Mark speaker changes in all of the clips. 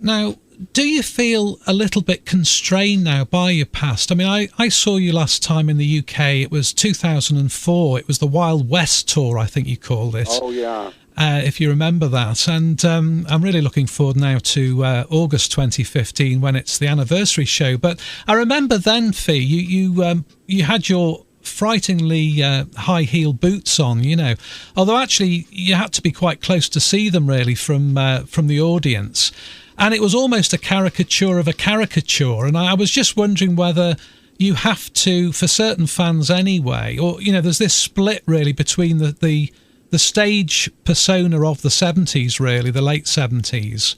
Speaker 1: Now, do you feel a little bit constrained now by your past? I mean, I saw you last time in the UK. It was 2004. It was the Wild West tour, I think you called it.
Speaker 2: Oh, yeah.
Speaker 1: If you remember that. And I'm really looking forward now to August 2015 when it's the anniversary show. But I remember then, Fee, you had your frighteningly high heel boots on, you know, although actually you had to be quite close to see them really from the audience. And it was almost a caricature of a caricature. And I was just wondering whether you have to, for certain fans anyway, or, you know, there's this split really between the stage persona of the 70s, really, the late 70s,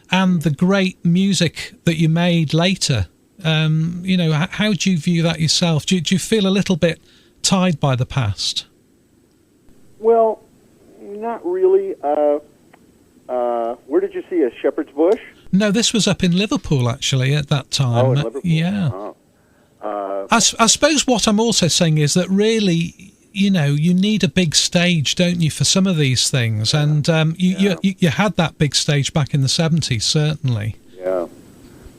Speaker 1: and the great music that you made later. You know, how do you view that yourself? Do you feel a little bit tied by the past?
Speaker 2: Well, not really. Where did you see us? Shepherd's Bush?
Speaker 1: No, this was up in Liverpool, actually, at that time.
Speaker 2: Oh, in Liverpool?
Speaker 1: Yeah.
Speaker 2: Oh.
Speaker 1: I suppose what I'm also saying is that really, you know, you need a big stage, don't you, for some of these things? And you had that big stage back in the 70s, certainly.
Speaker 2: Yeah.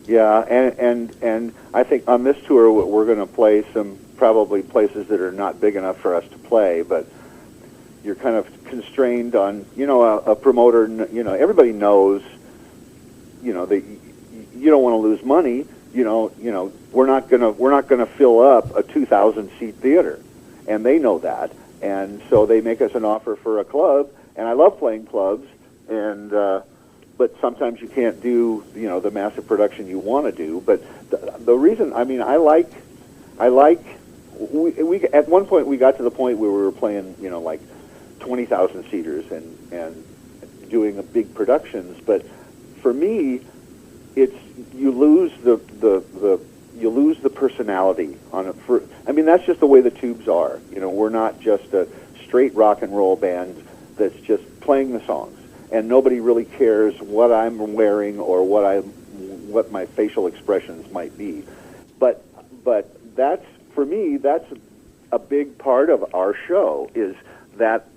Speaker 2: Yeah, and I think on this tour we're going to play some probably places that are not big enough for us to play, but you're kind of constrained on, you know, a promoter, you know, everybody knows, you know, that you don't want to lose money, you know, we're not going to fill up a 2,000 seat theater, and they know that, and so they make us an offer for a club, and I love playing clubs, and but sometimes you can't do, you know, the massive production you want to do. But the reason, I mean, I like we at one point we got to the point where we were playing, you know, like 20,000 seaters and doing big productions. But for me, it's you lose the personality on it. I mean, that's just the way the Tubes are. You know, we're not just a straight rock and roll band that's just playing the songs. And nobody really cares what I'm wearing or what my facial expressions might be, but that's, for me, that's a big part of our show, is that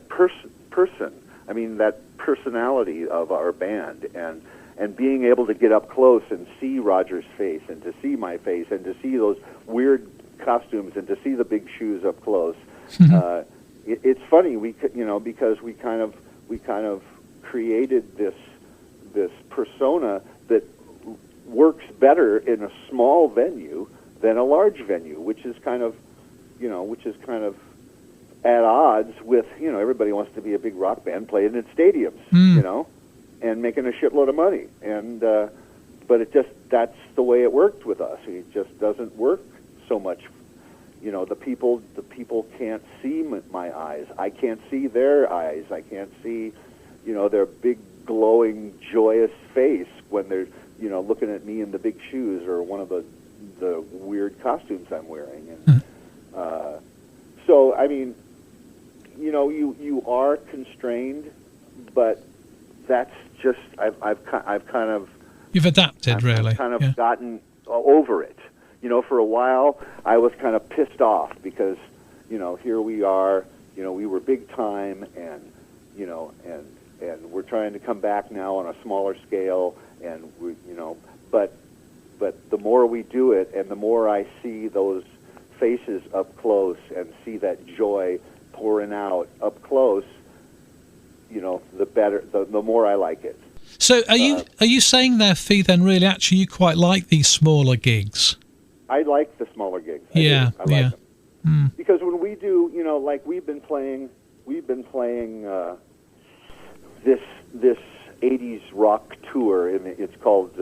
Speaker 2: person. I mean, that personality of our band, and being able to get up close and see Roger's face and to see my face and to see those weird costumes and to see the big shoes up close. It's funny, because we kind of created this persona that works better in a small venue than a large venue, which is kind of at odds with, you know, everybody wants to be a big rock band playing in stadiums, you know, and making a shitload of money. And but that's the way it worked with us. It just doesn't work so much. You know, the people can't see my eyes. I can't see their eyes. I can't see, you know, their big, glowing, joyous face when they're, you know, looking at me in the big shoes or one of the weird costumes I'm wearing. And so, I mean, you know, you are constrained, but that's just I've kind of
Speaker 1: you've adapted, really.
Speaker 2: I've kind of gotten over it. You know, for a while I was kind of pissed off because, you know, here we are, you know, we were big time, and you know, and we're trying to come back now on a smaller scale, and we, you know, but the more we do it, and the more I see those faces up close and see that joy pouring out up close, you know, the better, the more I like it.
Speaker 1: So are you saying there, Fee, then really actually you quite like these smaller gigs?
Speaker 2: I like the smaller gigs.
Speaker 1: I like
Speaker 2: them. Because when we do, you know, like we've been playing this 80s rock tour, and it's called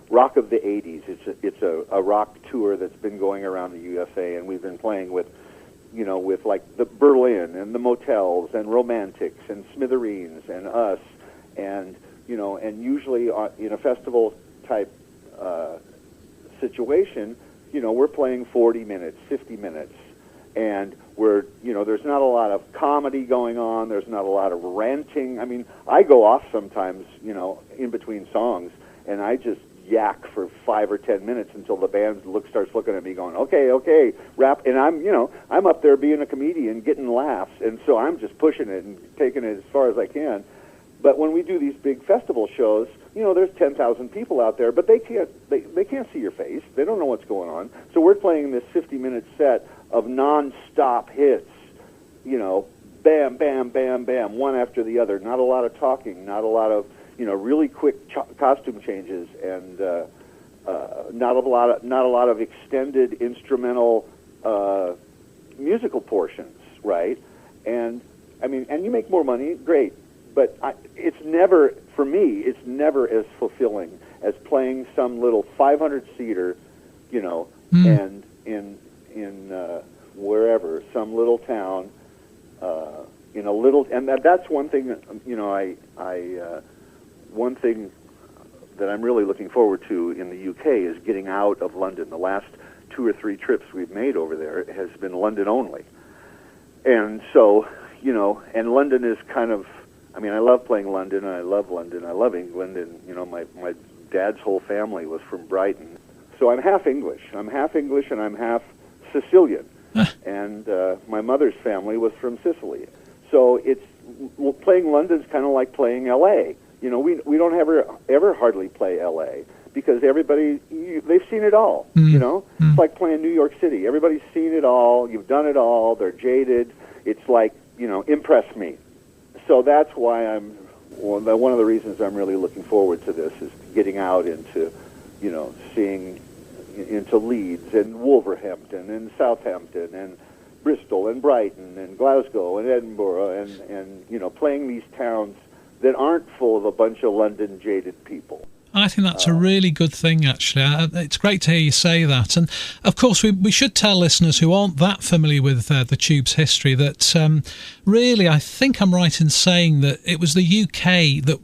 Speaker 2: Rock of the 80s. It's a rock tour that's been going around the USA, and we've been playing with, you know, with like the Berlin and the Motels and Romantics and Smithereens and us, and you know, and usually in a festival type situation, you know, we're playing 40 minutes, 50 minutes, and we're, you know, there's not a lot of comedy going on, there's not a lot of ranting. I mean, I go off sometimes, you know, in between songs, and I just yak for 5 or 10 minutes until the band starts looking at me going, okay, rap, and I'm up there being a comedian, getting laughs, and so I'm just pushing it and taking it as far as I can. But when we do these big festival shows, there's 10,000 people out there, but they can't see your face. They don't know what's going on. So we're playing this 50-minute set of non-stop hits, bam, bam, bam, bam, one after the other. Not a lot of talking, not a lot of, really quick costume changes, and not a lot of extended instrumental musical portions, right? And and you make more money, great. But it's never, for me, it's never as fulfilling as playing some little 500-seater, and in wherever, some little town, in a little, and that's one thing that, one thing that I'm really looking forward to in the UK is getting out of London. The last 2 or 3 trips we've made over there has been London only. And so, and London is kind of, I love playing London, and I love London, I love England, and, my dad's whole family was from Brighton. So I'm half English. I'm half English, and I'm half Sicilian. And my mother's family was from Sicily. So playing London's kind of like playing L.A. We don't ever hardly play L.A. because everybody, they've seen it all, It's like playing New York City. Everybody's seen it all. You've done it all. They're jaded. It's like, impress me. So that's why one of the reasons I'm really looking forward to this is getting out into, seeing into Leeds and Wolverhampton and Southampton and Bristol and Brighton and Glasgow and Edinburgh and playing these towns that aren't full of a bunch of London jaded people.
Speaker 1: I think that's a really good thing, actually. It's great to hear you say that. And, of course, we should tell listeners who aren't that familiar with the Tube's history that really, I think I'm right in saying that it was the UK that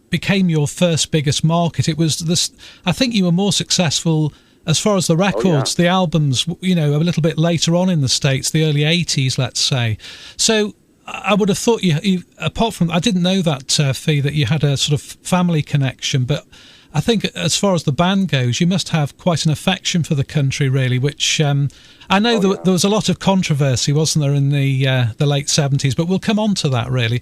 Speaker 1: became your first biggest market. It was this. I think you were more successful as far as the records, the albums, a little bit later on in the States, the early 80s, let's say. So I would have thought you apart from, I didn't know that, Fee, that you had a sort of family connection, but I think as far as the band goes, you must have quite an affection for the country, really, which I know there was a lot of controversy, wasn't there, in the late 70s, but we'll come on to that, really.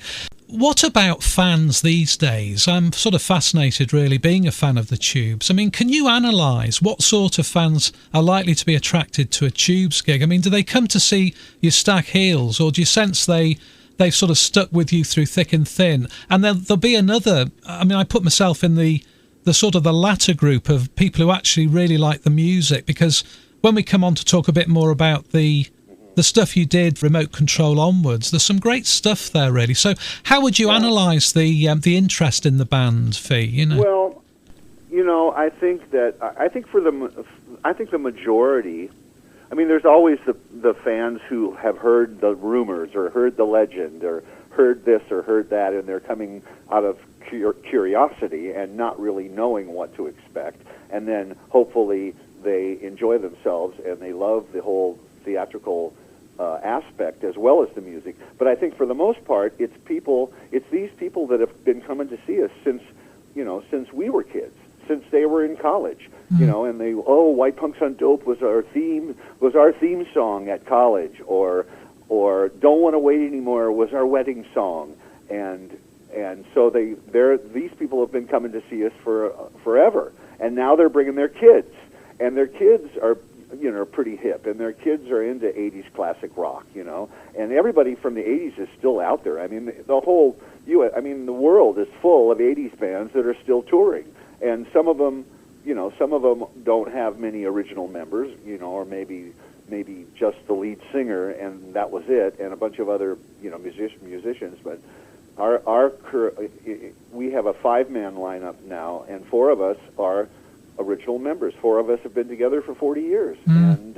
Speaker 1: What about fans these days? I'm sort of fascinated, really, being a fan of the Tubes. Can you analyse what sort of fans are likely to be attracted to a Tubes gig? Do they come to see you stack heels, or do you sense they've sort of stuck with you through thick and thin? And then there'll be another, I put myself in the sort of the latter group of people who actually really like the music, because when we come on to talk a bit more about the stuff you did, Remote Control onwards, there's some great stuff there, really. So how would you analyse the interest in the band, Fee?
Speaker 2: Well, I think the majority. There's always the fans who have heard the rumors or heard the legend or heard this or heard that, and they're coming out of curiosity and not really knowing what to expect, and then hopefully they enjoy themselves and they love the whole theatrical aspect as well as the music. But I think for the most part, it's these people that have been coming to see us since we were kids, since they were in college, and they, White Punks on Dope was our theme song at college, or Don't Want to Wait Anymore was our wedding song, and so these people have been coming to see us for forever, and now they're bringing their kids, and their kids are pretty hip, and their kids are into 80s classic rock, and everybody from the 80s is still out there. The whole the world is full of 80s bands that are still touring, and some of them don't have many original members, or maybe just the lead singer, and that was it, and a bunch of other musicians, but we have a 5-man lineup now, and 4 of us are original members. 4 of us have been together for 40 years, and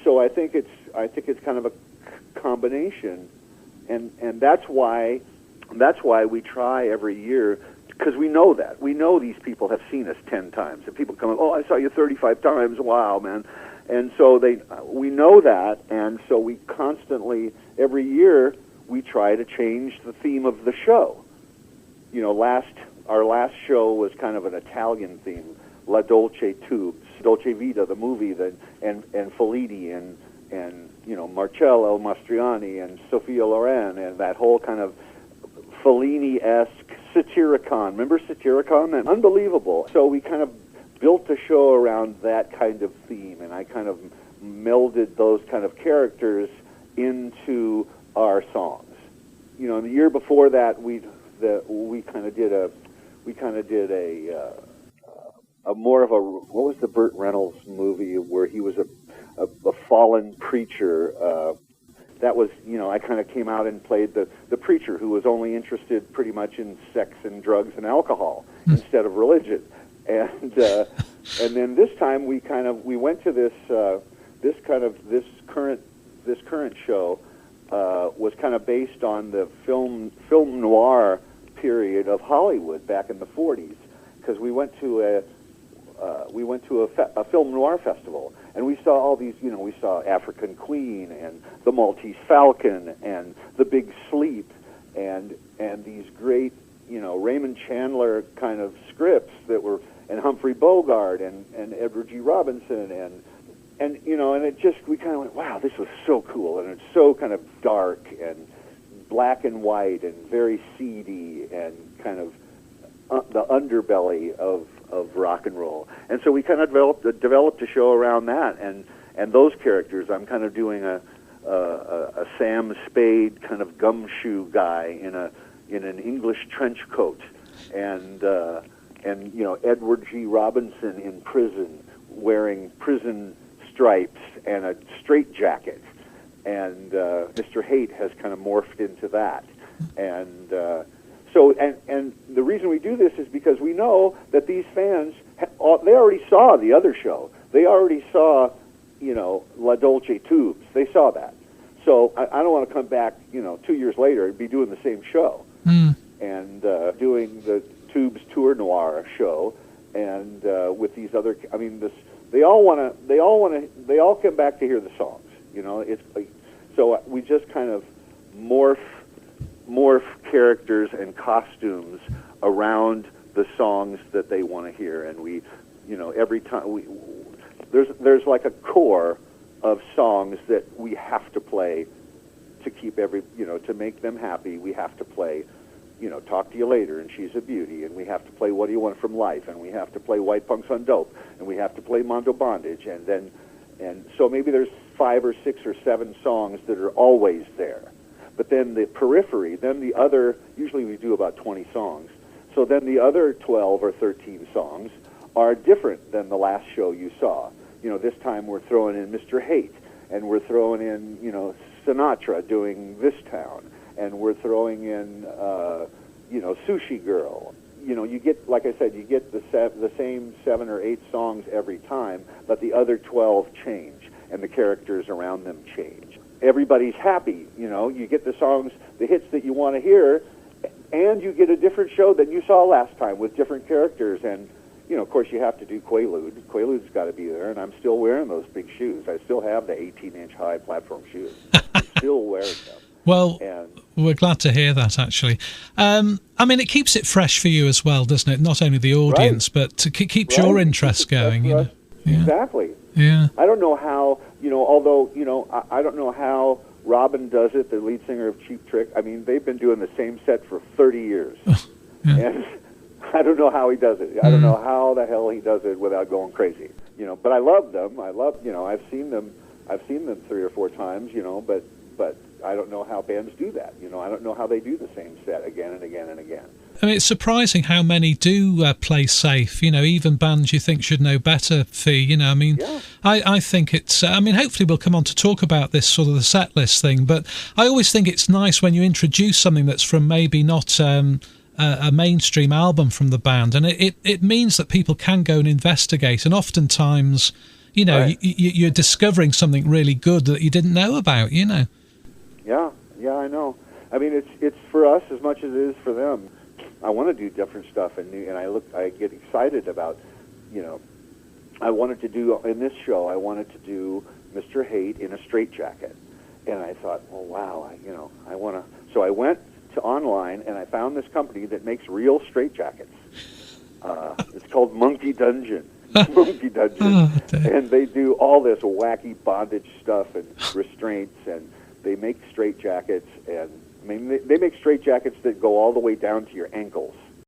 Speaker 2: so I think it's kind of a combination, and that's why we try every year, because we know these people have seen us 10 times, and people come, I saw you 35 times, wow, man. And so we know that, and so we constantly, every year, we try to change the theme of the show. Our last show was kind of an Italian theme, La Dolce Tubes, Dolce Vita, the movie, and Fellini, and Marcello Mastroianni, and Sophia Loren, and that whole kind of Fellini-esque Satyricon. Remember Satyricon? And unbelievable. So we kind of built a show around that kind of theme, and I kind of melded those kind of characters into our songs. You know, the year before that, we kind of did a more of a, what was the Burt Reynolds movie where he was a fallen preacher? That was, you know, I kind of came out and played the preacher who was only interested pretty much in sex and drugs and alcohol instead of religion. And then this time we went to this current show was kind of based on the film noir period of Hollywood back in the 40s, because we went to a film noir festival, and we saw all these, you know, we saw African Queen and the Maltese Falcon and The Big Sleep and these great, you know, Raymond Chandler kind of scripts that were, and Humphrey Bogart and Edward G. Robinson and you know, and it just, we kind of went, wow, this was so cool, and it's so kind of dark and black and white and very seedy and kind of the underbelly of rock and roll. And so we kind of developed a show around that, and those characters. I'm kind of doing a Sam Spade kind of gumshoe guy in an English trench coat, and you know, Edward G. Robinson in prison wearing prison stripes and a straitjacket, and Mr. Hate has kind of morphed into that, and so the reason we do this is because we know that these fans, they already saw the other show. They already saw, you know, La Dolce Tubes. They saw that. So I don't want to come back, you know, 2 years later and be doing the same show and doing the Tubes Tour Noir show, and with these other, I mean, they all come back to hear the songs. You know, it's so we just kind of morph characters and costumes around the songs that they want to hear, and we, you know, every time there's like a core of songs that we have to play to keep to make them happy. We have to play, you know, Talk to You Later and She's a Beauty, and we have to play What Do You Want from Life, and we have to play White Punks on Dope, and we have to play Mondo Bondage, and so maybe there's 5 or 6 or 7 songs that are always there. But then the periphery, then the other, usually we do about 20 songs, so then the other 12 or 13 songs are different than the last show you saw. You know, this time we're throwing in Mr. Hate, and we're throwing in, you know, Sinatra doing This Town, and we're throwing in, you know, Sushi Girl. You know, you get, like I said, you get the same 7 or 8 songs every time, but the other 12 change, and the characters around them change. Everybody's happy, you know, you get the songs, the hits that you want to hear, and you get a different show than you saw last time with different characters. And, you know, of course, you have to do Quaalude. Quaalude's got to be there, and I'm still wearing those big shoes. I still have the 18-inch high platform shoes. I'm still wearing them.
Speaker 1: Well, we're glad to hear that, actually. I mean, it keeps it fresh for you as well, doesn't it? Not only the audience, right, but keeps your interest going. You know? Yeah.
Speaker 2: Exactly.
Speaker 1: Yeah.
Speaker 2: I don't know how, you know, although, you know, I don't know how Robin does it, the lead singer of Cheap Trick. I mean, they've been doing the same set for 30 years. Yeah. And I don't know how he does it. I don't know how the hell he does it without going crazy. You know, but I love them. You know, I've seen them 3 or 4 times, you know, but I don't know how bands do that. You know, I don't know how they do the same set again and again and again.
Speaker 1: I mean, it's surprising how many do play safe, you know, even bands you think should know better, Fee, you know, I mean, yeah. I think it's, I mean, hopefully we'll come on to talk about this sort of the set list thing, but I always think it's nice when you introduce something that's from maybe not a mainstream album from the band, and it means that people can go and investigate, and oftentimes, you know, right, you're discovering something really good that you didn't know about, you know.
Speaker 2: Yeah, I know. I mean, it's for us as much as it is for them. I want to do different stuff, and I get excited about, you know, I wanted to do, in this show, I wanted to do Mr. Hate in a straitjacket. And I thought, well, wow, I want to. So I went to online, and I found this company that makes real straitjackets. It's called Monkey Dungeon. Monkey Dungeon. Oh, and they do all this wacky bondage stuff and restraints, and they make straitjackets and I mean, they make straight jackets that go all the way down to your ankles.